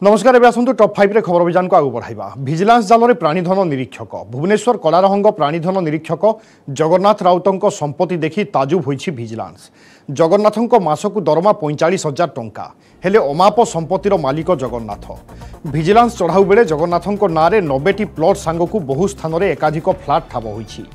नमस्कार एवं आसतु टॉप 5 रे खबर अभियान को आगु बढ़ाइबा। विजिलेंस जाल प्राणीधन निरीक्षक भुवनेश्वर कलारहंग प्राणीधन निरीक्षक जगन्नाथ राउतंक संपत्ति देखि ताजुब होइछि विजिलेंस। जगन्नाथंक मासकु दरमा 45,000 टंका हेले अमाप संपत्तिर मालिक जगन्नाथ। विजिलेंस चढ़ाऊ बेले जगन्नाथंक नारे 90टी प्लॉट सांगकु बहु स्थान रे एकाधिक फ्लैट ठाब होइछि।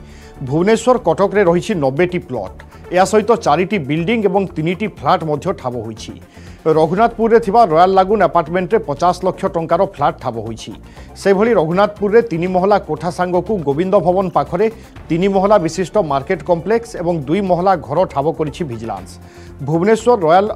भुवनेश्वर कटक रे रहिछि 90टी प्लॉट या सहित 4टी बिल्डिंग एवं 3टी फ्लैट मध्य ठाब होइछि। रघुनाथपुर रे थिबा रॉयल लागून अपार्टमेंट रे 50 लाख टंकार फ्लैट ठाब होइछि। से भली रघुनाथपुर रे 3 महला कोठा सांगकु गोविंद भवन पाखरे 3 महला विशिष्ट मार्केट कॉम्प्लेक्स एवं 2 महला घर ठाब करिछि विजिलेंस। भुवनेश्वर रॉयल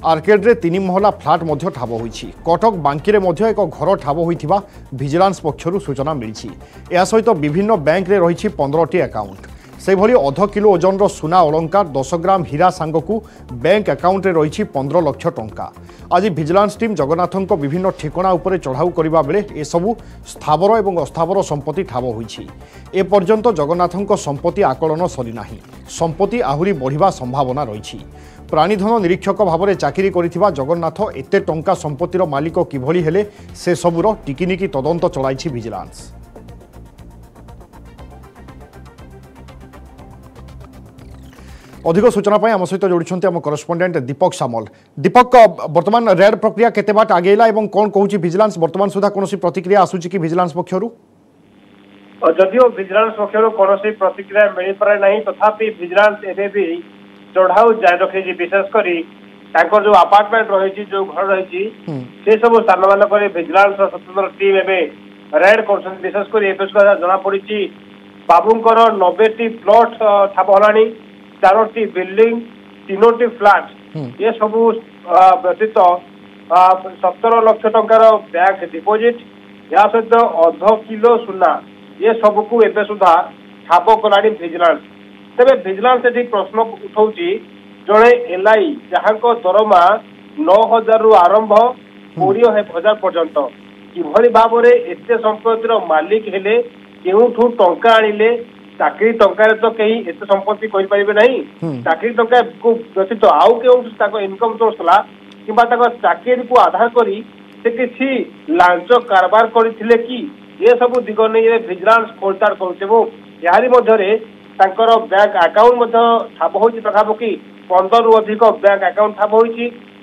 आर्केड रे 3 महला फ्लैट मध्य ठाब होइछि। कटक बांकी रे मध्य एक घर ठाब होइथिबा विजिलेंस पक्षरु सूचना मिलिछि। या सहित विभिन्न बैंक रे रहिछि 15टी अकाउंट। से भली 0.5 किलो ओजन सुना अलंकार 10 ग्राम हीरा सांगकु बैंक अकाउंट रे रहिछि 15 लाख टंका। आज विजिलेंस टीम जगन्नाथंक विभिन्न ठिकाना उपरे चढ़ाऊ करिबा बेले ए सबु स्थावर एवं अस्थावर संपत्ति ठाब होइछि। ए पर्यंत जगन्नाथंक संपत्ति आकलन सरी नाही। संपत्ति आहुरी बढ़िबा संभावना रहिछि। प्राणीधन निरीक्षक भाव चाकरी करिथिबा जगन्नाथ एते टंका संपत्तिर मालिक किभली हेले से सबुर टिकिनिकी तदंत चलाइछि विजिलेंस। अधिक सूचना आम सहित जोड़ी आम करस्पोंडेंट दीपक सामल। दीपक, वर्तमान रेड प्रक्रिया केते बाट आगेला एवं कौन कहूँ विजिलेंस वर्तमान सुधा कौन प्रतिक्रिया आसूची कि विजिलेंस पक्षरु? जदियो विजिलेंस पक्षरु कौन प्रतिक्रिया मिल पारे नहीं, तथापि विजिलेंस एबे भी चढ़ाऊ जारी रखी। विशेषकर जो अपार्टमेंट रही जो घर रही से सब स्थान मानक विजिलेंस स्वतंत्र टीम एवं रेड कर। विशेषकर जना पड़ी बाबूंकर 90टी प्लॉट ठाब होलानी, 4टी बिल्डिंग, 3टी फ्लैट। ये सब व्यतीत 17 लाख टंकार बैंक डिपोजिट या सहित 0.5 किलो सुना ये सबको एबे सुधा ठाब कलानी विजिलेंस। तेरे विजिलेंस ये प्रश्न उठाऊँगी जड़े एलआई जहाँ दरमा 9,000 रु आरंभ 20,000 पर्यंत किभली भाव में एत संपत्तिर मालिक हेले केउठू टंका आनिले। चाकरी टंकार तो कहीं एत संपत्ति करें नहीं। चाकरी टंका को व्यतीत आउ के इनकम सोर्स कि चाकरी को आधार करी से किसी लांच कारबार करथिले कि ये सब दिग नहीं विजिलेंस खोलताड़ करुचे। बैंक अकाउंट ठाब हो पाखापाखि 15 रु अधिक बैंक अकाउंट ठाब हो।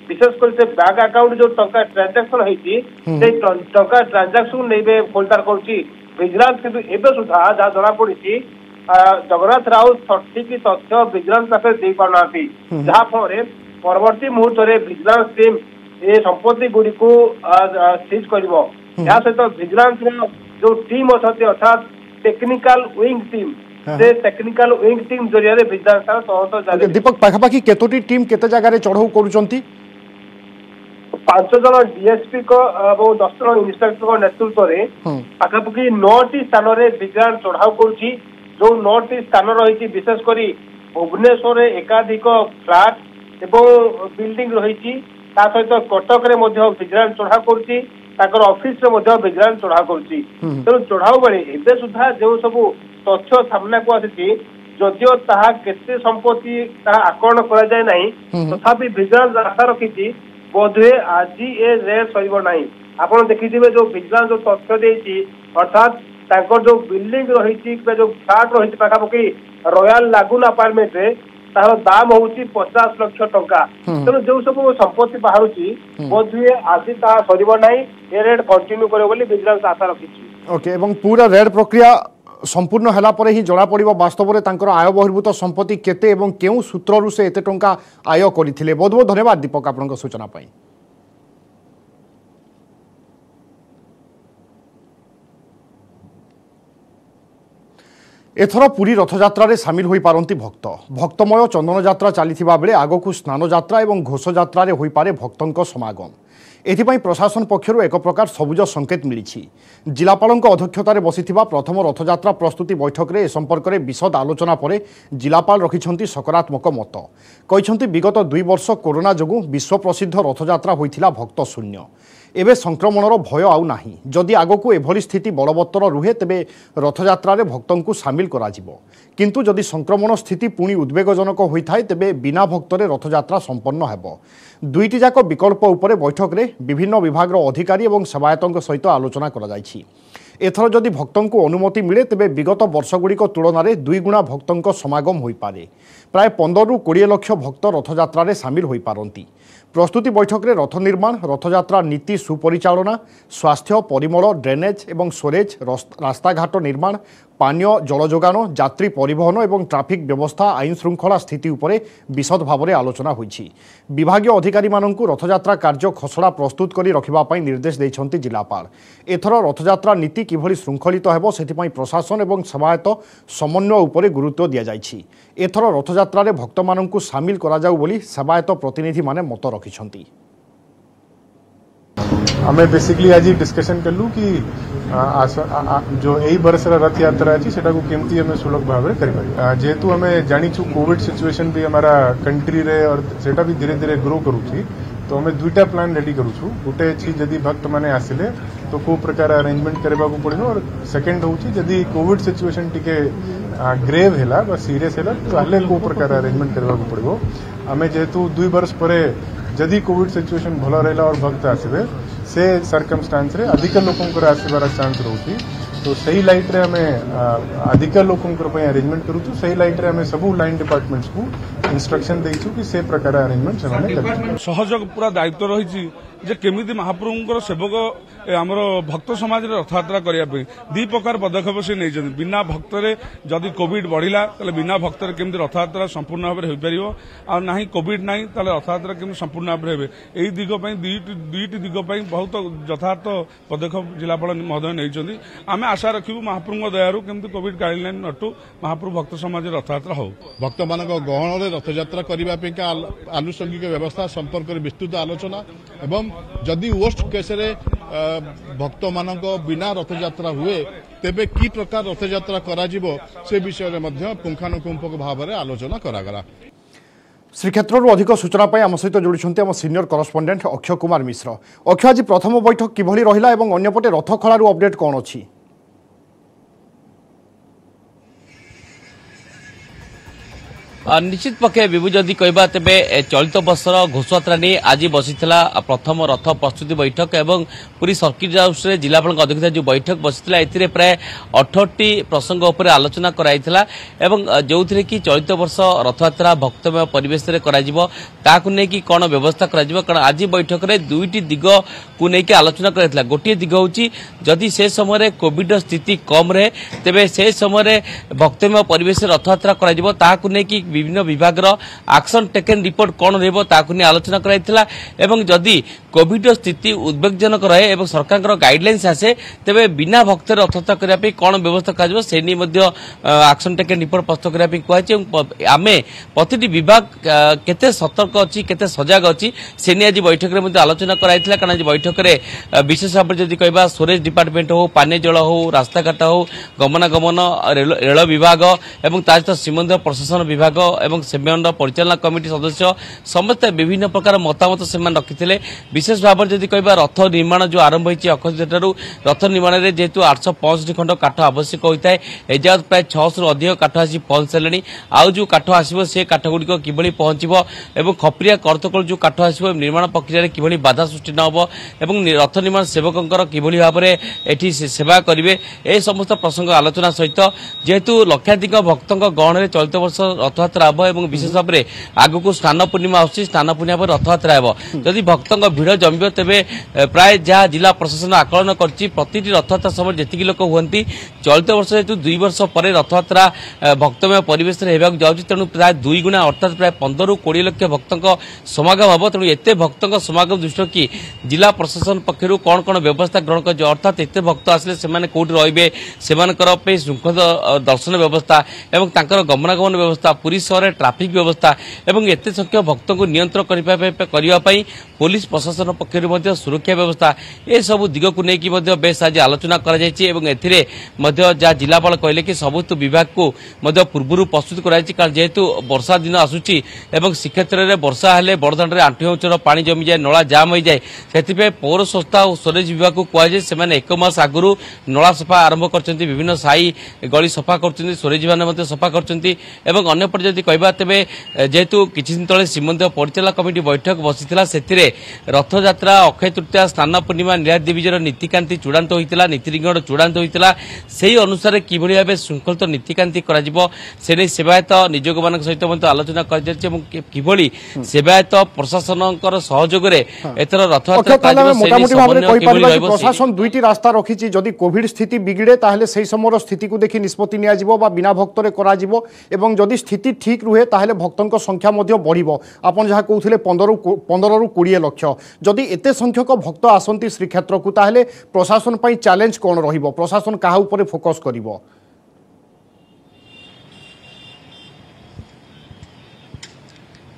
विशेषकर से बैंक अकाउंट जो टंका ट्रांजाक्शन होती टंका ट्रांजाक्शन नहीं खोलताड़ करुच्ची विजिलेंस। किंतु एबे सुधा जहाँ जना पड़ी जगन्नाथ राउत सठिक तथ्य विजिलेंस पाखे दे पारना, जहाँ फल परवर्ती मुहूर्त में विजिलेंस टीम ये संपत्ति गुड़ी को सीज कर सहित विजिलेंस जो टीम अच्छा अर्थात टेक्निकल विंग टीम से टेक्निकल विंग टीम जरिया विजिलेंस तदंत। दीपक पाखापाखि केतोटी टीम केते जगह चढ़ाऊ करुचंती? 5 जन डीएसपी को 10 जन इन्स्पेक्टर नेतृत्व में पाखापाखि 9टी स्थान में विजिलेंस चढ़ाऊ करुच्ची। जो 9टी स्थान रही विशेषकर भुवनेश्वर एकाधिक फ्लैट एवं बिल्डिंग रही सहित कटक रे विजिलेंस चढ़ाऊ करुच्ची। ऑफिस रे विजिलेंस चढ़ाऊ करुच्ची। तेणु चढ़ाऊ बेले एबे सुधा जो सब तथ्य सामना को आसी जदियो ताहा केते संपत्ति आकलन करा जाय नहीं, तथापि विजिलेंस आशा रखी बोधे आज ये रेड सर ना। आप देखिए जो विजिलेंस जो तथ्य देती अर्थात जो बिल्डिंग रही जो फ्लैट रही पाखापाखि रॉयल लागून अपार्टमेंट रे तार दाम हूँ 50 लाख टंका। तेणु जो सब संपत्ति बाहर बोधे आज ता सर ना, ये रेड कंटिन्यू करे विजिलेंस आशा रखी। ओके, एवं पूरा रेड प्रक्रिया संपूर्ण हला परे ही जड़ा पड़िबो वास्तव में तांकर आय बहिर्भूत संपत्ति केते एवं केउ सूत्ररु से एते टंका आय करिथिले। बहुत बहुत धन्यवाद दीपक आपनका सूचना पाई। एथर पुरी रथयात्रा रे सामिल होई पारंती भक्त। भक्तमय चंदन यात्रा चलीथिबा बेले आगकु स्नान यात्रा एवं घोष यात्रा रे होई पारे भक्तंक समागम। एथिपाई प्रशासन पक्षरु एक प्रकार सबुज संकेत मिलिछि। जिलापालंक अध्यक्षतार बसिथिबा प्रथम रथयात्रा प्रस्तुति बैठक रे ए संपर्क में विशद आलोचना पर जिलापाल रखिछंती सकारात्मक मत। कहिछंती विगत 2 वर्ष कोरोना जोगु विश्व प्रसिद्ध रथयात्रा होइथिला भक्त शून्य। एबे संक्रमणर भय आउ नाही। जदि आगकू एभली स्थिति बलवत्तर रुहे तेबे रथयात्रा भक्तों सामिल करा जिवो। किंतु जदि संक्रमण स्थिति पुणी उद्वेगजनक होइथाय तेबे बिना भक्तरे रथयात्रा संपन्न हेबो। दुईटी जाक विकल्प उपरे बैठक रे विभिन्न विभाग अधिकारी और सेवायतों सहित आलोचना करा जायछि। एथर जदि भक्तों को अनुमति मिले तेबे विगत वर्षगुड़िक तुलन में 2 गुणा भक्तों समागम हो पारे। प्राय 15 ରୁ 20 लक्ष भक्त रथयात्रा सामिल हो पारती। प्रस्तुति बैठक में रथ निर्माण, रथयात्रा नीति सुपरिचालना, स्वास्थ्य, परिमल, ड्रेनेज और स्टोरेज, रास्ताघाट निर्माण, पानीय जल जोगान, यात्री परिवहन और ट्राफिक व्यवस्था, आईन श्रृंखला स्थिति उपरे विशद भाव में आलोचना होईछि। विभागीय अधिकारी माननकु रथयात्रा कार्य खसड़ा प्रस्तुत करी रखिबा पई निर्देश दैछन्ति जिलापाल। एथर रथयात्रा नीति किभली श्रृंखलित हेबो सेथिपई प्रशासन और सेवायत समन्वय उपरे गुरुत्व दिया जायछि। एथर रथयात्रा रे भक्त माननकु सामिल करा जाउ बोली सेवायत प्रतिनिधि माने मत रखिछन्ति। हमें बेसिकली आज डिस्कशन कलु कि जो यही बरस रथ यात्रा अच्छी से केमती हमें सुलभ भाव में करें। जेहेतु हमें जानीचु कोविड सिचुएशन भी हमारा कंट्री रे और सेटा भी धीरे धीरे ग्रो करूची, तो हमें 2टा प्लान रेडी करूछु। गोटे अच्छी जदि भक्त माने आसिले तो को प्रकार अरेंजमेंट करबा को पड़िनो, और सेकंड होची जदि कोविड सिचुएशन टिके ग्रेव हैला बा सीरियस हैला तो हले को प्रकार अरेंजमेंट करबा को पड़िबो। हमें जेहेतु 2 वर्ष परे जदि कोविड सिचुएशन भल रहा और भक्त आसबे से सर्कमस्टांस रे अधिक लोकंकर आसबार चांस रोची, तो सही लाइट रे हमें अधिक लोकंकर अरेंजमेंट करूँ। सही लाइट रे हमें सबू लाइन डिपार्टमेंट्स को इंस्ट्रक्शन देइछु कि से प्रकार अरेंजमेंट से कर सहयोग पूरा दायित्व रही जे केमिति महाप्रभुंकर सेवक आमर भक्त समाज रथयात्रा करने 2 प्रकार पदक्षेप से नहीं। बिना भक्तरे जदि कोविड बढ़िला ताले बिना भक्तरे केमिति रथयात्रा संपूर्ण भाव में हो पारिबो, आ नाही कोविड नाही ताले रथयात्रा केमिति संपूर्ण भाव में हेबे। एई दिग पई दुईटी दिग पई बहुत यथार्थ पदक्षेप जिलापाल महोदय नहीं। आमे आशा रखिबु महाप्रभुंक दयारु केमिति कोविड गाइडलाइन नटू महाप्रभु भक्त समाज रथयात्रा हो। भक्त मानक गहन रे रथयात्रा करबा पे का आनुषंगिक व्यवस्था संपर्क में विस्तृत आलोचना एवं जदि वर्स्ट केस रे भक्त मानक बिना रथयात्रा हुए तेबे की प्रकार रथयात्रा करा जिवो से विषय रे मध्य पुंखानुपुंख भाव में आलोचना करागला। श्रीक्षेत्र अधिक सूचना पाई आम सहित जोड़ी आम सीनियर करस्पंडेंट अक्षय कुमार मिश्र। अक्षय, आज प्रथम बैठक किभली रहिला एवं अन्यपटे रथ खलारू अपडेट कौन अछि? निश्चित पक्षे विभु जदि कहबा तेबे चलित वर्षर घोषयात्रा नहीं आज बसीथिला प्रथम रथ प्रस्तुति बैठक एवं पूरी सर्किट हाउस रे जिलापाल अध्यक्षता जो बैठक बसीथिला एथिरे प्राय 18टी प्रसंग उपर आलोचना कराइथिला एवं जोथिरे कि चलित वर्ष रथयात्रा भक्तमय परिवेश रे कराजिवो ताकु नै कि कोन व्यवस्था कराजिवो। कारण आज बैठक रे 2टी दिग को नै कि आलोचना कराइथिला। गोटे दिग होची जदि से समय रे कोविड स्थिति कम रहे तेबे से समय रे भक्तमय परिवेश रे रथयात्रा कराजिवो ताकु नै कि विभिन्न विभाग एक्शन टेकन रिपोर्ट कौन रही आलोचना कराइथिला। एवं जदि कोविड स्थिति उद्वेगजनक रहे एवं सरकार गाइडलाइंस आसे तेबे बिना भक्त रथयात्रा करने कौन व्यवस्था कर एक्शन टेकन रिपोर्ट प्रस्तुत करने कहुचे। आमे प्रति विभाग केते सतर्क अच्छी केते सजग अच्छी से नहीं आज बैठक में आलोचना कराइथिला। कारण आज बैठक में विशेष भाव में जदि कहबा स्टोरेज डिपार्टमेंट हो, पानी जल हो, रास्ताघाट हो, गमनागमन रेल विभाग एवं सहित श्रीमंदिर प्रशासन विभाग एवं सेमेंडर परिचालना कमिटी सदस्य समस्त विभिन्न प्रकार मतामत से रखी। विशेष भाव में जदि कहबा रथ निर्माण जो आरंभ होती अक्षय रथ निर्माण में जेहेतु 865 खंड काठ आवश्यक होता है एजावत प्राय 600 रु अधिक काठ आसी पहुंच सारे। आउ जो काठ आसो से काठ गुड़िक किभली पहुंचब एवं खपरिया करतकल जो काठ आसो निर्माण प्रक्रिया किभली बाधा सृष्टि न हो एवं रथ निर्माण सेवकों किभली भाव में एठी सेवा करेंगे ए समस्त प्रसंग आलोचना सहित जेहेतु लक्षाधिक भक्तों गहन में चलित वर्ष रथयात्रा हम विशेष भाव में आग को स्नान पूर्णिमा आसुची स्नान पूर्णिमा पर रथयात्रा हो। जदि भक्तों भीड़ जमिब तेबे प्राय जहाँ जिला प्रशासन आकलन करती प्रति रथयात्रा समय जी लोक हुंती चलित वर्ष जेहतु 2 वर्ष पर रथयात्रा भक्तमय परिवेश जाऊँगी तेणु प्राय 2 गुणा अर्थात प्राय 15 ରୁ 20 लक्ष भक्तों समागम हम। तेणु एत भक्तों समागम दृष्टि कि जिला प्रशासन पक्षर कौन कौन व्यवस्था ग्रहण कर अर्थात एत भक्त आसिले से कौटी रे से श्रृंखल दर्शन व्यवस्था और गमनागमन व्यवस्था पुरी सहर ट्राफिक व्यवस्था एवं एते संख्यक भक्तों को नियंत्रण करने पुलिस प्रशासन प्रशासन पक्ष सुरक्षा व्यवस्था ए सब दिग को लेकिन बेस आज आलोचना कर जिलापाल कहले कि सबुत विभाग को पूर्व प्रस्तुत कर जेहेतु वर्षा दिन आसूची श्रीक्षेत्र में वर्षा हेले बड़दाण्ड आंठु उंचर पानी जमी जाए नला जाम हो जाए से पौर संस्था और स्वरेज विभाग को कहुए से एक मास आगु नला सफा आरंभ कर विभिन्न साई गली सफा कर स्वरेज मैंने सफा करपटे जदि कहवा तेज जेहेतु किसी दिन तले श्रीमंद परिचालना कमिटी बैठक बसी से रथयात्रा अक्षय तृतीया स्नान पूर्णिमा नीलाद्रि देवीजर नीतिकांति चूड़ांत होता नीतिरिंगण चूड़ांत होता से अनुसार किभली भाव शृंखलित नीतिकांति से सेवायत निजोग मान सहित आलोचना कर सेवायत प्रशासन सहयोग एथर रथयात्रा प्रशासन दुईटी रास्ता रखी जदि कोविड स्थिति बिगड़े ताहले से समय स्थिति को देखि निष्पत्ति निया बिना भक्तरे करा एवं जदि स्थिति ठीक रुहे ताहले भक्तों संख्या बढ़िबो आपण जहाँ कहते 15 ରୁ 20 लक्ष जदि एते संख्यक भक्त आसंती श्रीक्षेत्र को ताहले प्रशासन पई चैलेंज कौन रहिबो प्रशासन काहा ऊपर फोकस करिवो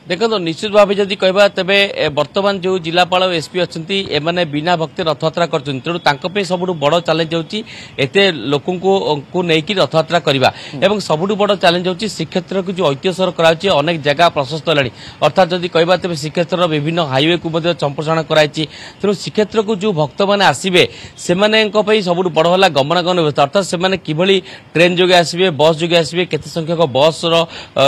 देखो निश्चित भाव जदि कहवा तेबे वर्तमान जो जिलापाल एसपी अच्छा एमाने बिना भक्ति रथयात्रा कर तेणु सब बड़ चैलेंज होती एत लोक को लेकिन रथयात्रा करवा एवं सबुठ बड़ चैलेंज होती श्रीक्षेत्र को जो ऐतिह्य सर कराई अनेक जगह प्रशस्त है अर्थात जदि कहवा तेज श्रीक्षेत्र विभिन्न हाईवे को संप्रसारण कराई तेणु श्रीक्षेत्र को जो भक्त मैंने आसवे से सब बड़ है गमनागमन व्यवस्था अर्थात से किभली ट्रेन जोगे आसवे बस जोगे आसवे केते संख्यक बस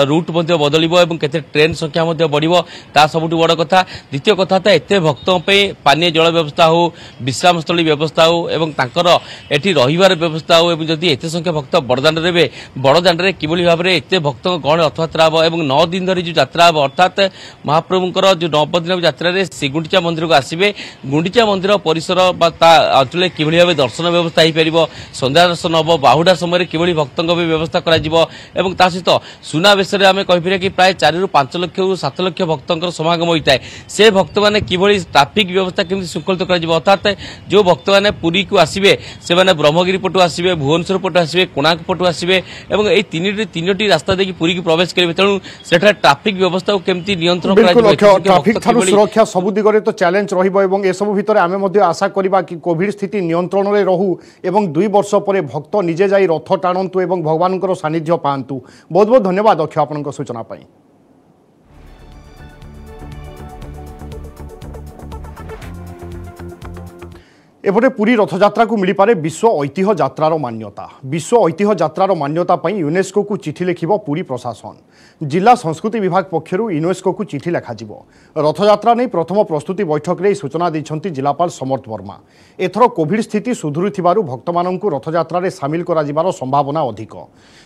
रूट बदल केते ट्रेन संख्या बढ़िबो ता सबुठ बड़ कथा द्वितीय कथा तो एत भक्तों पानीय जल व्यवस्था हो विश्रामस्थली व्यवस्था हो एवं तांकर एठी रहिबार व्यवस्था हो एवं जदि एत संख्या भक्त बड़दाण्ड रे बड़दाण्ड किभली भाव में एत भक्त गहन रथयात्रा हम एवं 9 दिन धरी जो यात्रा हम अर्थात महाप्रभुंकर जो 9 दिन यात्रा रे श्री गुंडीचा मंदिर को आसवे गुंडीचा मंदिर परिसर अंचल किभली भाव दर्शन व्यवस्था हो पार संध्या दर्शन हम बाहुडा समय किभली भक्तों व्यवस्था करा एवं ता सहित सुनावेश आम कहीपर कि प्राय 4 ରୁ 5 लक्ष 7 लक्ष भक्तों समागम होता है से भक्त मैंने किभली ट्राफिक व्यवस्था केमती शृंखलित कर अर्थात जो भक्त मैंने पुरी को आसवे से ब्रह्मगिरी पटु आसवे भुवनेश्वर पटु आसवे कोणार्क पटु आसवे और तीनोटी रास्ता देखिए पुरी की प्रवेश करेंगे तेणु से ट्राफिक व्यवस्था को केमती नियंत्रण ट्राफिक सुरक्षा सब दिगरे तो चैलेंज रहिबो ए सब भितर आमे मध्ये आशा करिबा कि कोविड स्थिति नियंत्रण रे रहू एवं 2 वर्ष पर भक्त निजे जाई रथ टाणंतु एवं भगवानकर सानिध्य पांतु बहुत बहुत धन्यवाद अक्षय आपनक सूचना पाई। एपटे पुरी रथयात्रा को मिल पारे विश्व ऐतिह्य यात्रार मान्यता विश्व ऐतिह्य यात्रार मान्यता पाई यूनेस्को को चिठी लिखिबो पुरी प्रशासन जिला संस्कृति विभाग पक्षरु यूनेस्को को चिठी लिखाजिबो रथयात्रा नहीं प्रथम प्रस्तुति बैठक रे सूचना दैछंती जिलापाल समर्थ वर्मा एथर कोविड स्थिति सुधुरुथिबारु भक्तमानंकु रथयात्रा रे शामिल करा जिबार संभावना अधिक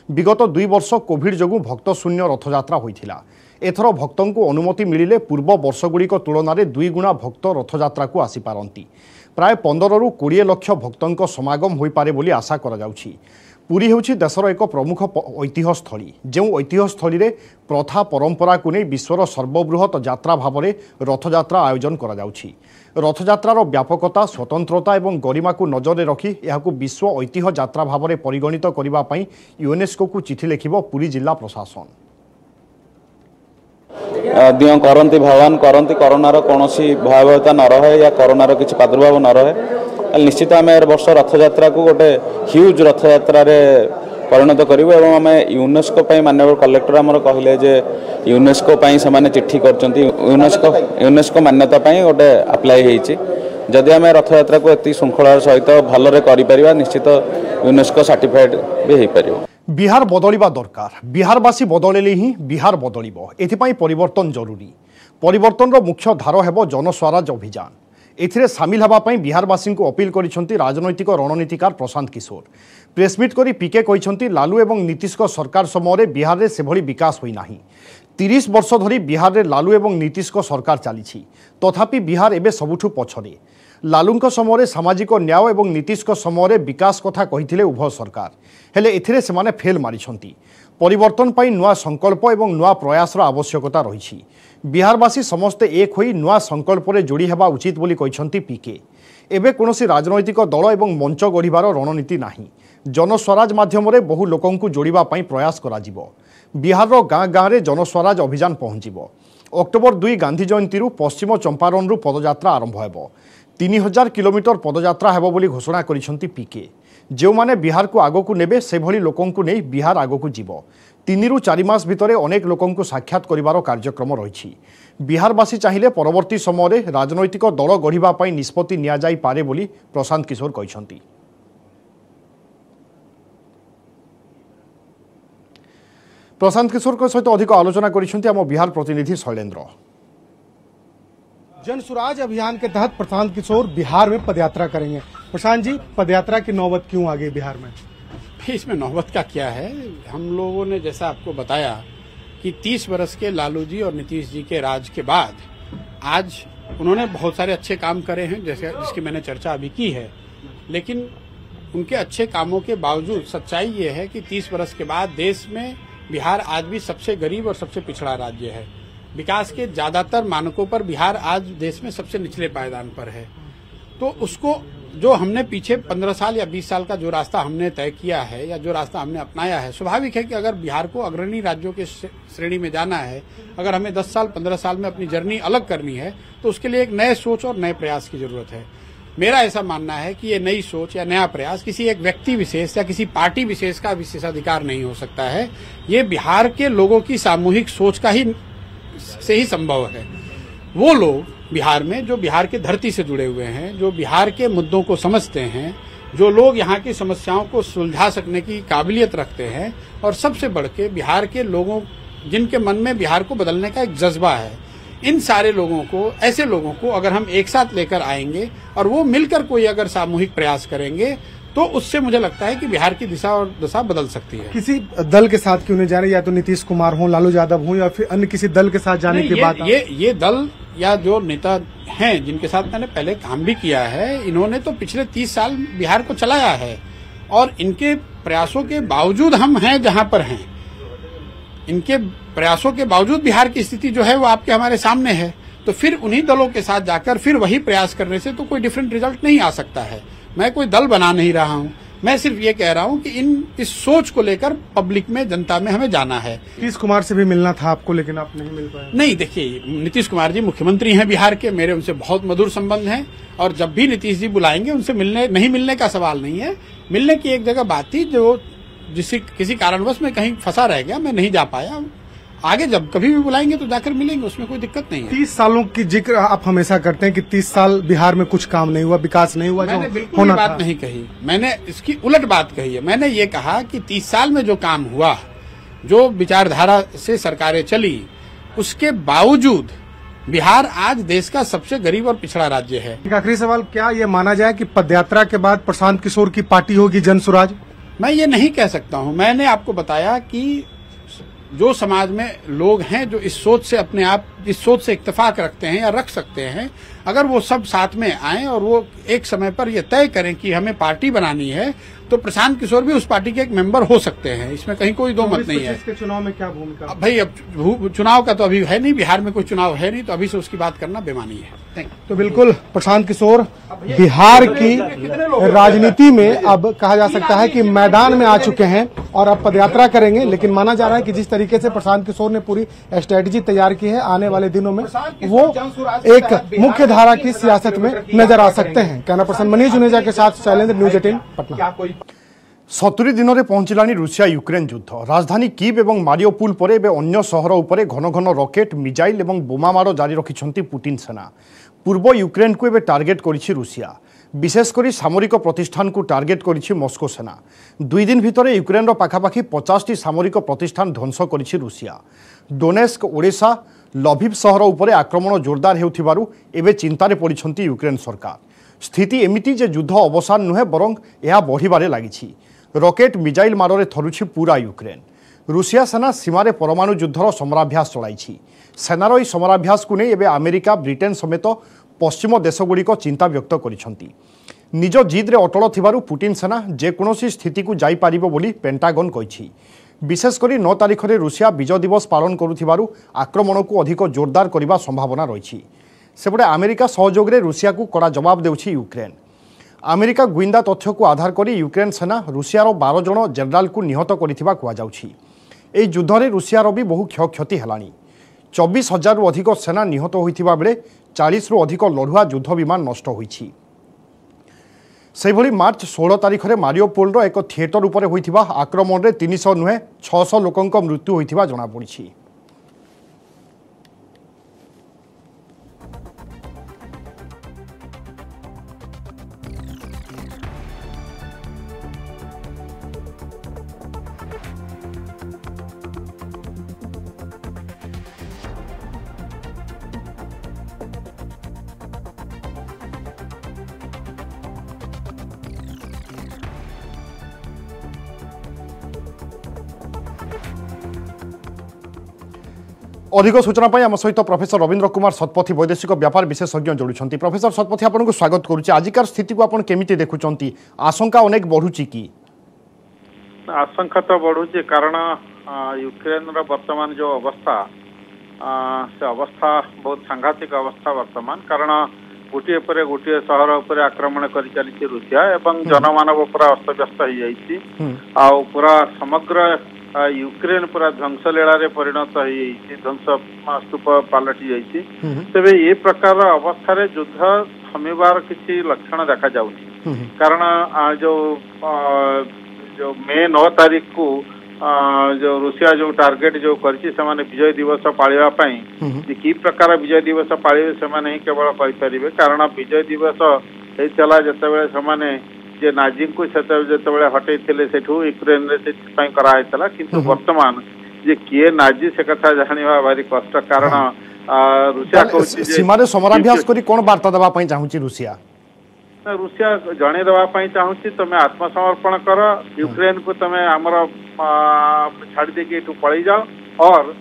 विगत 2 वर्ष कोविड जोगु भक्त शून्य रथयात्रा होइथिला एथर भक्तों को अनुमति मिलिले पूर्व वर्षगुड़िक तुलन में 2 गुणा भक्त रथयात्रा को आसी पारंती प्राय 15 ରୁ 20 लक्ष भक्तों समागम हो पारे बोली आशा करा जाउछि। पुरी हेउछि देशर एक प्रमुख ऐतिह्य स्थली जो ऐतिह्य स्थली रे प्रथा परंपरा को नहीं विश्वर सर्वबृहत यात्रा भाव में रथयात्रा आयोजन करा जाउछि। रथयात्रार व्यापकता स्वतंत्रता और गरिमा को नजर रखी यहाकू विश्व ऐतिह्य यात्रा भाव में परिगणित करबा पई यूनेस्को को चिठी लिखिबो पुरी जिला प्रशासन। दियों करती भगवान करती करोनार कौन भयावहता न रहे या करोनार किसी प्रादुर्भाव न रहे निश्चित आम वर्ष रथयात्रा को गोटे ह्यूज रथयात्रा परिणत करूँ एवं आम यूनेस्को माननीय कलेक्टर आमर कहले जे यूनेस्को से चिट्ठी कर यूनेस्को मान्यता गोटे आप्लाय होती जदि आम रथयात्रा को एति श्रृंखलार सहित भलरे करिपरिबा निश्चित यूनेस्को सर्टिफाइड भी हो पार। बिहार बदलिबा दरकार बिहारवासी बदलिले ही बिहार बदलिबो एथिपाई परिवर्तन जरूरी परिवर्तन मुख्य धार हेबो जनस्वराज अभियान एथिरे सामिल हेबा पई बिहारवासी को अपील करिसंती राजनैतिक रणनीतिकार प्रशांत किशोर प्रेसमिट करी पीके कहिसंती लालू एवं नीतीश को सरकार समय बिहार रे सेभली विकास होई नाही 30 वर्ष धरी बिहार रे लालू एवं नीतीश को सरकार चली तथापि बिहार एबे सबुठु पछरे लालू समय सामाजिक न्याय और नीतीश समय विकास कथा कही उभय सरकार हेले एथिरे सेमाने फेल मारिछंती परिवर्तन पाई नुआ संकल्प और नुआ प्रयासर आवश्यकता रही बिहारवासी समस्ते एक होई नुआ संकल्प रे जोड़ी हेबा उचित बोली कहिसंती पीके एबे कोनोसी राजनैतिक दल एवं मंच गढ़िबार रणनीति नाही जनस्वराज माध्यम बहु लोकंकु जोड़िबा पाई प्रयास कराजिबो बिहार गाँ गाँव में जनस्वराज अभियान पहुंचब अक्टोबर 2 गांधी जयंती पश्चिम चंपारण पदयात्रा आरंभ हो 3000 किलोमीटर पदयात्रा हेबो बोली घोषणा करिसेंती पीके जो माने बिहार को आगो को नेबे से भली लोकों को नहीं बिहार आगो को जीव 3 ରୁ 4 मास भितरे अनेक लोकों को साक्षात करिवार कार्यक्रम रही बिहारवासी चाहिए परवर्ती समय राजनैतिक दल गढ़िबा पई निष्पत्ति निया जाई पारे बोली प्रशांत किशोर कहिसेंती। प्रशांत किशोर सहित अधिक आलोचना करिसेंती आम बिहार प्रतिनिधि शैलेंद्र। जन सुराज अभियान के तहत प्रशांत किशोर बिहार में पदयात्रा करेंगे। प्रशांत जी, पदयात्रा की नौबत क्यों आ गई बिहार में? इसमें नौबत का क्या है, हम लोगों ने जैसा आपको बताया कि 30 वर्ष के लालू जी और नीतीश जी के राज के बाद आज उन्होंने बहुत सारे अच्छे काम करे हैं जैसे जिसकी मैंने चर्चा अभी की है, लेकिन उनके अच्छे कामों के बावजूद सच्चाई ये है कि 30 वर्ष के बाद देश में बिहार आज भी सबसे गरीब और सबसे पिछड़ा राज्य है। विकास के ज्यादातर मानकों पर बिहार आज देश में सबसे निचले पायदान पर है। तो उसको जो हमने पीछे 15 साल या 20 साल का जो रास्ता हमने तय किया है या जो रास्ता हमने अपनाया है, स्वाभाविक है कि अगर बिहार को अग्रणी राज्यों के श्रेणी में जाना है, अगर हमें 10 साल 15 साल में अपनी जर्नी अलग करनी है तो उसके लिए एक नए सोच और नए प्रयास की जरूरत है। मेरा ऐसा मानना है कि ये नई सोच या नया प्रयास किसी एक व्यक्ति विशेष या किसी पार्टी विशेष का विशेषाधिकार नहीं हो सकता है। ये बिहार के लोगों की सामूहिक सोच का ही से ही संभव है। वो लोग बिहार में जो बिहार की धरती से जुड़े हुए हैं, जो बिहार के मुद्दों को समझते हैं, जो लोग यहाँ की समस्याओं को सुलझा सकने की काबिलियत रखते हैं और सबसे बढ़ के बिहार के लोगों जिनके मन में बिहार को बदलने का एक जज्बा है, इन सारे लोगों को, ऐसे लोगों को अगर हम एक साथ लेकर आएंगे और वो मिलकर कोई अगर सामूहिक प्रयास करेंगे तो उससे मुझे लगता है कि बिहार की दिशा और दशा बदल सकती है। किसी दल के साथ क्यों नहीं जा रहे, या तो नीतीश कुमार हो, लालू यादव हो, या फिर अन्य किसी दल के साथ जाने की बात? ये दल या जो नेता हैं जिनके साथ मैंने पहले काम भी किया है, इन्होंने तो पिछले 30 साल बिहार को चलाया है और इनके प्रयासों के बावजूद हम हैं जहां पर हैं। इनके प्रयासों के बावजूद बिहार की स्थिति जो है वो आपके हमारे सामने है। तो फिर उन्हीं दलों के साथ जाकर फिर वही प्रयास करने से तो कोई डिफरेंट रिजल्ट नहीं आ सकता है। मैं कोई दल बना नहीं रहा हूं, मैं सिर्फ ये कह रहा हूं कि इस सोच को लेकर पब्लिक में, जनता में हमें जाना है। नीतीश कुमार से भी मिलना था आपको, लेकिन आप नहीं मिल पाए। नहीं, देखिए, नीतीश कुमार जी मुख्यमंत्री हैं बिहार के, मेरे उनसे बहुत मधुर संबंध हैं और जब भी नीतीश जी बुलाएंगे उनसे नहीं मिलने का सवाल नहीं है। मिलने की एक जगह बात थी जो किसी कारणवश में कहीं फंसा रह गया, मैं नहीं जा पाया। आगे जब कभी भी बुलाएंगे तो जाकर मिलेंगे, उसमें कोई दिक्कत नहीं है। 30 सालों की जिक्र आप हमेशा करते हैं कि 30 साल बिहार में कुछ काम नहीं हुआ, विकास नहीं हुआ। मैंने बिल्कुल ये बात नहीं कही, मैंने इसकी उलट बात कही है। मैंने ये कहा कि 30 साल में जो काम हुआ, जो विचारधारा से सरकारें चली, उसके बावजूद बिहार आज देश का सबसे गरीब और पिछड़ा राज्य है। एक आखिरी सवाल, क्या ये माना जाए कि पदयात्रा के बाद प्रशांत किशोर की पार्टी होगी जन सुराज? मैं ये नहीं कह सकता हूँ। मैंने आपको बताया कि जो समाज में लोग हैं जो इस सोच से इत्तेफाक रखते हैं या रख सकते हैं, अगर वो सब साथ में आएं और वो एक समय पर ये तय करें कि हमें पार्टी बनानी है, तो प्रशांत किशोर भी उस पार्टी के एक मेंबर हो सकते हैं। इसमें कहीं कोई दो मत नहीं है। इसके चुनाव में क्या भूमिका? भाई, अब चुनाव का तो अभी है नहीं, बिहार में कोई चुनाव है नहीं, तो अभी से उसकी बात करना बेमानी है। तो बिल्कुल प्रशांत किशोर बिहार की राजनीति में अब कहा जा सकता है कि मैदान में आ चुके हैं और अब पदयात्रा करेंगे। लेकिन माना जा रहा है कि जिस तरीके से प्रशांत किशोर ने पूरी स्ट्रेटेजी तैयार की है, आने वाले दिनों में वो एक मुख्य धारा की सियासत में नजर आ सकते हैं। कैमरा पर्सन मनीष जुनेजा के साथ शैलेंद्र, न्यूज 18 पटना। 70 दिन में पहुंचलानी रूसिया यूक्रेन युद्ध। राजधानी कीव और मारियोपुल पर अन्य सहर उपर घन घन रॉकेट, मिसाइल और बोमामाड़ जारी रखिंट पुतिन सेना। पूर्व यूक्रेन को टार्गेट करिछि रूसिया, विशेषकर सामरिक प्रतिष्ठान को टार्गेट करिछि मस्को सेना। 2 दिन भितर यूक्रेन पाखापाखि 50टी सामरिक प्रतिष्ठान ध्वंस करिछि रूसिया। डोनेस्क, ओडेसा, लभिव सहर उपर आक्रमण जोरदार हेउथिबारु एबे चिंतारे पड़िछन्ति यूक्रेन सरकार। स्थिति एमिति जे युद्ध अवसान नुहे, बरं यह बढ़िबारे लागिछि। रॉकेट, मिसाइल माड़े थरुछि पूरा यूक्रेन। रूसिया सेना सीमार परमाणु युद्धर समराभ्यास चलाइछि। सेनार यह समराभ्यास को नहीं एबे अमेरिका, ब्रिटेन समेत पश्चिम देशगुड़िक चिंता व्यक्त करिछन्ति। निज जिद्रे अटल थिबारु पुतिन सेना जेकोसी स्थिति को जाई पारिबो बोली पेंटागन कहिछि। विशेषकर 9 तारिख में रूसिया विजय दिवस पालन करुथिबारु आक्रमण को अधिक जोरदार करने संभावना रही। सेपटे अमेरिका सहयोग में रूसिया को कड़ा जवाब देउछि यूक्रेन। अमेरिका गुइंदा तथ्य को आधार करी यूक्रेन सेना रूसियार 12 जन जेनेराल को निहत करिथिबा कुआ जाउछि। एही युद्ध में रूसियार भी बहु क्षयक्षति हेलानी। 24,000 रु अधिक सेना निहत होइथिबा बेले 40 रु अधिक लढुआ युद्ध विमान नष्ट होइछि। सेभली मार्च 16 तारिख में मारियोपोल एक थिएटर उपरे होइथिबा आक्रमण में 300 नुहे 600 लोकंक मृत्यु होइथिबा जणा पड़िछि। अधिक सूचना आम सहित प्रोफेसर रवींद्र कुमार शतपथी वैदेशिक व्यापार विशेषज्ञ जोड़ुंट। प्रोफेसर शतपथी आपको स्वागत करुच्चे। आजिकार स्थिति को केमिति देखुंट? आशंका अनेक बढ़ुची कि? आशंका तो बढ़ुची कारण यूक्रेन वर्तमान जो अवस्था से अवस्था बहुत सांघातिक अवस्था वर्तमान, कारण गोटे पर गोटे सहर उपर आक्रमण कर चली रूसिया एवं जनमानव पूरा अस्तव्यस्त हो जाइए आ पूरा समग्र यूक्रेन पूरा ध्वंसलीला परिणत हो ध्वंस स्तूप पलटि जाइए। तेरे ये प्रकार अवस्था युद्ध थमिबार किसी लक्षण देखा जाउनी, कारण जो मे 9 तारीख को जो रूसिया जो टार्गेट जो करछि सेमाने विजय दिवस पालिबा पई कि प्रकार विजय दिवस पालिबे सेमाने ही केवल कहि परिबे, कारण विजय दिवस हेतला जतबेले सेमाने जे नाजी को जतबेले हटै थिले सेठू यूक्रेन रे पई करा हेतला, किंतु वर्तमान जे किए नाजी से कथा जानिबा भारी कष्ट, कारण रूसिया को सीमा रे समराभ्यास करी कोन वार्ता दबा पई चाहूची रूसिया जणे दवाई चाहूँ तुम आत्मसमर्पण कर, यूक्रेन को तुम आमर छाड़ी देके पलि जाओ और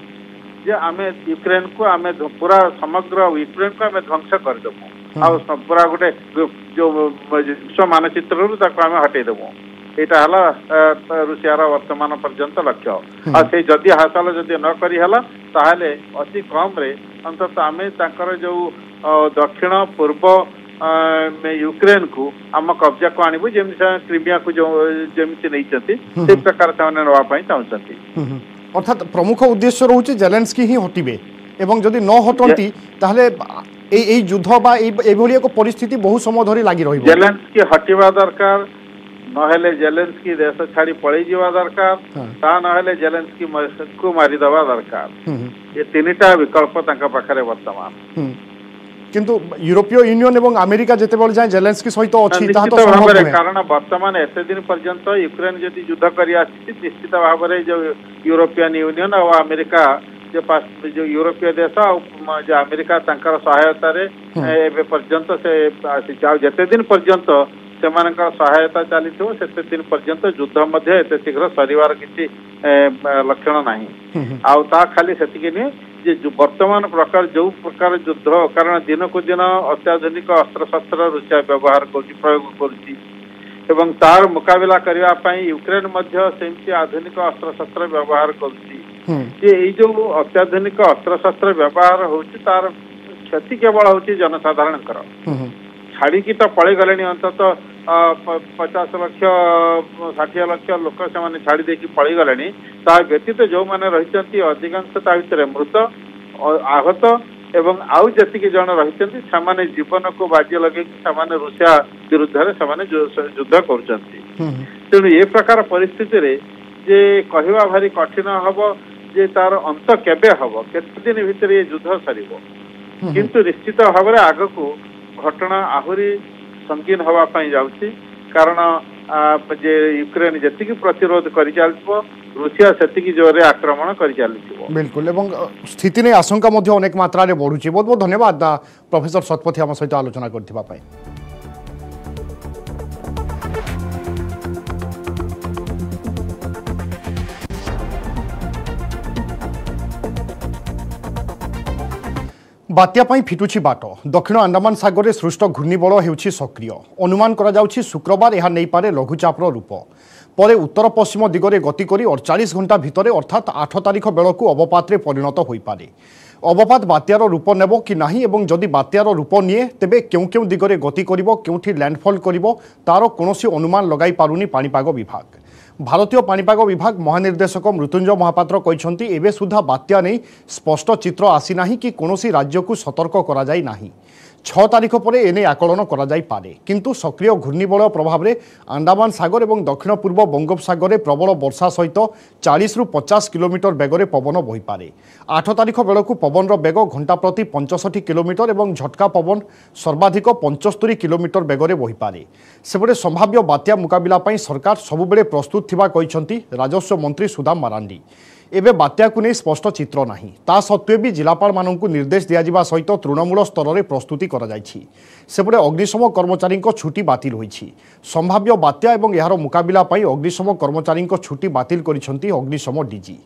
जे आमे यूक्रेन को आमे पूरा समग्र यूक्रेन को आमे ध्वंस करदेबू आ पूरा गोटे जो विश्व मानचित्र आमे हटेदेबू। यहाँ रूसिया वर्तमान पर्यंत लक्ष्य आ से जदि हासिल जदि न करी हला ताहले अति कम रे अंतत आमे ताकर जो दक्षिण पूर्व यूक्रेन को आम कब्जा को आणबू, जमी क्रिमिया को जो जमी नहीं से प्रकार नापी चाहती। अर्थात प्रमुख उद्देश्य रोचे जेलेंस्की ही हटिबे एवं जदि न हटंती ताहले ए युद्ध बा एभली एक परिस्थिति बहुत समय धरी लागि रहिबो। जेलेंस्की हटिबा दरकार, नहेले जेलेंस्की देश छाड़ी पळै जिवा दरकार, ता नहेले जेलेंस्की को मारी दबा दरकार। ये तीनटा विकल्प तांका पाखरे वर्तमान, किंतु यूरोपीय यूनियन एवं अमेरिका जेते बेल जाय जेलेंस्की सहित अछि ता तो संभव है, कारण वर्तमान एते दिन पर्यंत यूक्रेन जदि युद्ध करी आछि निश्चित भाव में जो यूरोपियन यूनियन और अमेरिका जो यूरोपीय देश जो अमेरिका तांकर सहायता रे एबे पर्यंत से जेते दिन पर्यंत सेमानकर सहायता चलीथिबो सेते दिन पर्यंत युद्ध मध्य एते शीघ्र सरीवार किछि लक्षण नाही। आ ता खाली सेतिके नि जे वर्तमान प्रकार जो प्रकार युद्ध, कारण दिन को दिन अत्याधुनिक अस्त्र शस्त्र रूसिया व्यवहार प्रयोग कर तार मुकाबला करने यूक्रेन सेमती आधुनिक अस्त्र शस्त्र व्यवहार कर अत्याधुनिक अस्त्र शस्त्र व्यवहार होची तार क्षति केवल होची जनसाधारण छाड़ी तो पलि गले अंतत 50 लाख 60 लाख लोक से छाड़ी देकी पलि गले, ता व्यतीत जो मैंने रही अधिकांश भितर मृत आहत एवं आउ जी जन रही से जीवन को बाजी लगे रूसिया विरुद्ध युद्ध कर। तेणु ये प्रकार परिस्थिति रे जे कहवा भारी कठिन हम जे तार अंत केबे हम केते दिन भितर ये युद्ध सरिबो, किंतु निश्चित भाव में आग को घटना आहुरी संगीन हवाई जाउछि, कारण जे यूक्रेन जी प्रतिरोध कर रूसिया से जोरे आक्रमण कर चली। बिल्कुल, एवं स्थिति ने आशंका अनेक मात्रा रे बढ़ुछि। बहुत बहुत धन्यवाद प्रोफेसर शतपथी आम सहित आलोचना करथिबा पई। बात्या पाई फिटुछि बाट। दक्षिण अंडमान सागर में सृष्ट घूर्णिबल हेउछि सक्रिय। अनुमान करा जाउछि शुक्रवार यह नहीं पारे लघुचापर रूप, परे उत्तर पश्चिम दिगरे गति करी 48 घंटा भितर अर्थात 8 तारिख बेलू अवपात परिणत हो पारे। अवपात बात्यार रूप नेब कि नाही एवं जदि बात्यार रूप निए तेबे केउ केउ दिगरे गति करिवो, केउठी लैंडफॉल करिवो तार कोनोसी अनुमान लगाई पारुनी पाणीपाग विभाग। भारतीय पाणीपाग विभाग महानिर्देशक मृत्युंजय महापात्र कहते एवं सुधा बात्या नहीं स्पष्ट चित्र आसी ना कि कौन राज्य को सतर्क करा जाई नाही। 6 तारिख पर एने आकलन करा जाई पारे किंतु सक्रिय घूर्णिबलय प्रभाव में अंडमान सागर और दक्षिण पूर्व बंगोपसागर में प्रबल वर्षा सहित 40 ରୁ 50 किलोमीटर बेगर पवन बही पारे। 8 तारिख बेलू पवन बेग घंटा प्रति 65 किलोमीटर और झटका पवन सर्वाधिक 75 किलोमीटर बेगर बही पारे। सेपटे संभाव्य बात्या मुकाबला सरकार सबुबले प्रस्तुत थिबा कहिसंती राजस्व मंत्री सुदाम मारांडी। एवं बात्या को नहीं स्पष्ट चित्र नहीं ता सत्वे भी जिलापाल मानू निर्देश दिया सहित तृणमूल स्तर में प्रस्तुति सेपटे अग्निशम कर्मचारी छुट्टी बातिल होईछि। संभाव्य बात्या और यार मुकाबला अग्निशम कर्मचारी छुट्टी बातिल करिसंती अग्निशम डीजी।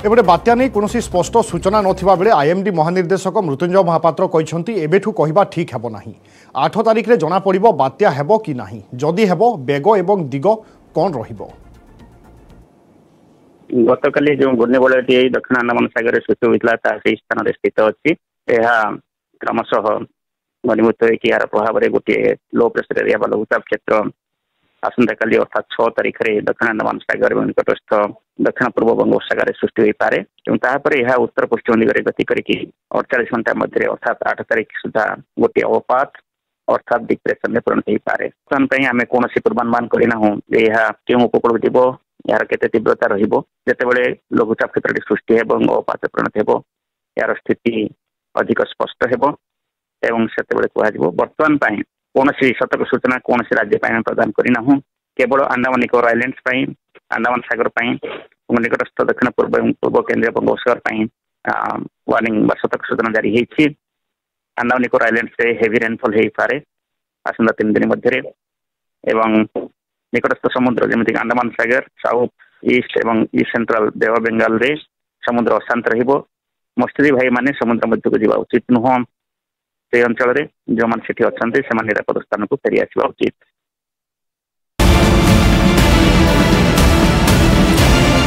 एपटे बात्या नहीं कौन स्पष्ट सूचना नथिबा बेले आईएमडी महानिर्देशक मृत्युंजय महापात्र कहते एबेठू कहवा ठीक हेबो नाही। 8 तारिख रे जना पड़िबो बात्या हेबो कि नाही, जदि हेबो बेग एवं दिग कौन रहिबो। गतकाली जो घूर्णिबलयटी दक्षिण अंडमान सागर सृष्टि होता से स्थान स्थित अच्छी क्रमशः घनीभूत होकर यार प्रभाव में गोटे लो प्रेसर एरिया बा लघुचाप क्षेत्र आसंता काली अर्थात 6 तारिख रे दक्षिण अंडमान सागर और निकटस्थ दक्षिण पूर्व बंगोपसागर सृष्टि हो पारे। यह उत्तर पश्चिम दिगरे गति करके 48 घंटा मध्य अर्थात 8 तारिख सुधा गोटे अवपात अर्थात डिप्रेशन में परिणत हो पारे। बर्तमान आम कौन पूर्वानुमान करना क्यों उपकूल जीव यार केते तीव्रता रहिबो जेतेबेले लघुचाप क्षेत्र सृष्टि एवं अवपात परिणत हेबो यार स्थिति अधिक स्पष्ट हेबो एवं सेतेबेले कुहाजिबो। बर्तमान पई कौन सतर्क सूचना कौन राज्य प्रदान करना केवल अंडमान निकोबार आइलैंड्स अंडमान सागर निकटस्थ दक्षिण पूर्व केंद्रीय बंगोपसागर वार्निंग सतर्क सूचना जारी होती। अंडमान निकोबार आइलैंड्स से हेवी रेनफॉल हो पारे आसंता 3 दिन मध्य एवं निकटस्थ समुद्र जमीक अंडमान सागर साउथ ईस्ट एवं east central bay of Bengal रे समुद्र अशांत रहिबो। मत्स्यजीवी भाई माने समुद्र मध्य को जावा उचित नुह। से अंचल जो मैंने अच्छा से निरापद स्थान को फेरी आसवा उचित।